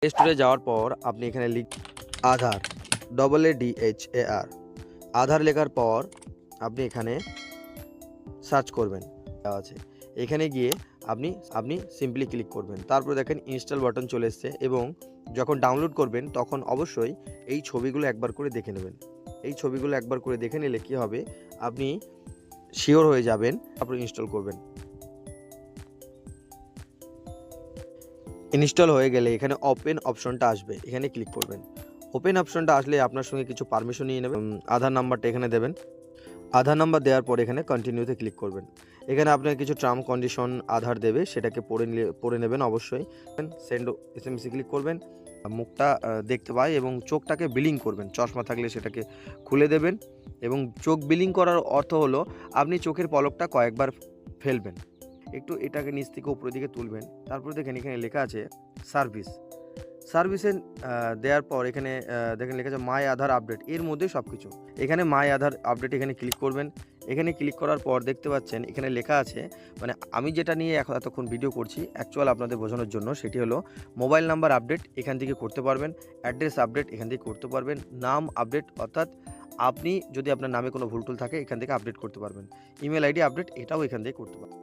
Play স্টোরে যাওয়ার পর আপনি এখানে আধার, AADHAR, আধার লেখার পর আপনি এখানে সার্চ করবেন দেওয়া আছে। এখানে গিয়ে আপনি আপনি সিম্পলি ক্লিক করবেন। তারপরে দেখেন ইনস্টল বাটন চলে এসছে এবং যখন ডাউনলোড করবেন তখন অবশ্যই এই ছবিগুলো একবার করে দেখে নেবেন। এই ছবিগুলো একবার করে দেখে নিলে কি হবে, আপনি শিওর হয়ে যাবেন, তারপরে ইনস্টল করবেন। ইনস্টল হয়ে গেলে এখানে ওপেন অপশনটা আসবে, এখানে ক্লিক করবেন। ওপেন অপশনটা আসলে আপনার সঙ্গে কিছু পারমিশন নিয়ে নেবেন। আধার নাম্বারটা এখানে দেবেন। আধার নাম্বার দেওয়ার পর এখানে কন্টিনিউতে ক্লিক করবেন। এখানে আপনার কিছু টার্ম কন্ডিশন আধার দেবে, সেটাকে পড়ে নেবেন অবশ্যই। সেন্ড এসএমএসে ক্লিক করবেন। মুখটা দেখতে পায় এবং চোখটাকে বিলিং করবেন। চশমা থাকলে সেটাকে খুলে দেবেন এবং চোখ বিলিং করার অর্থ হলো আপনি চোখের পলকটা কয়েকবার ফেলবেন। একটু এটাকে নিচ থেকে উপরের দিকে তুলবেন। তারপরে দেখেন এখানে লেখা আছে সার্ভিস। সার্ভিসে দেওয়ার পর এখানে দেখেন লেখা আছে মাই আধার আপডেট, এর মধ্যে সব কিছু। এখানে মাই আধার আপডেট এখানে ক্লিক করবেন। এখানে ক্লিক করার পর দেখতে পাচ্ছেন এখানে লেখা আছে, মানে আমি যেটা নিয়ে এতক্ষণ ভিডিও করছি অ্যাকচুয়াল আপনাদের বোঝানোর জন্য, সেটি হলো মোবাইল নাম্বার আপডেট এখান থেকে করতে পারবেন, অ্যাড্রেস আপডেট এখান থেকে করতে পারবেন, নাম আপডেট অর্থাৎ আপনি যদি আপনার নামে কোনো ভুল টুল থাকে এখান থেকে আপডেট করতে পারবেন, ইমেল আইডি আপডেট এটাও এখান থেকে করতে পারবেন।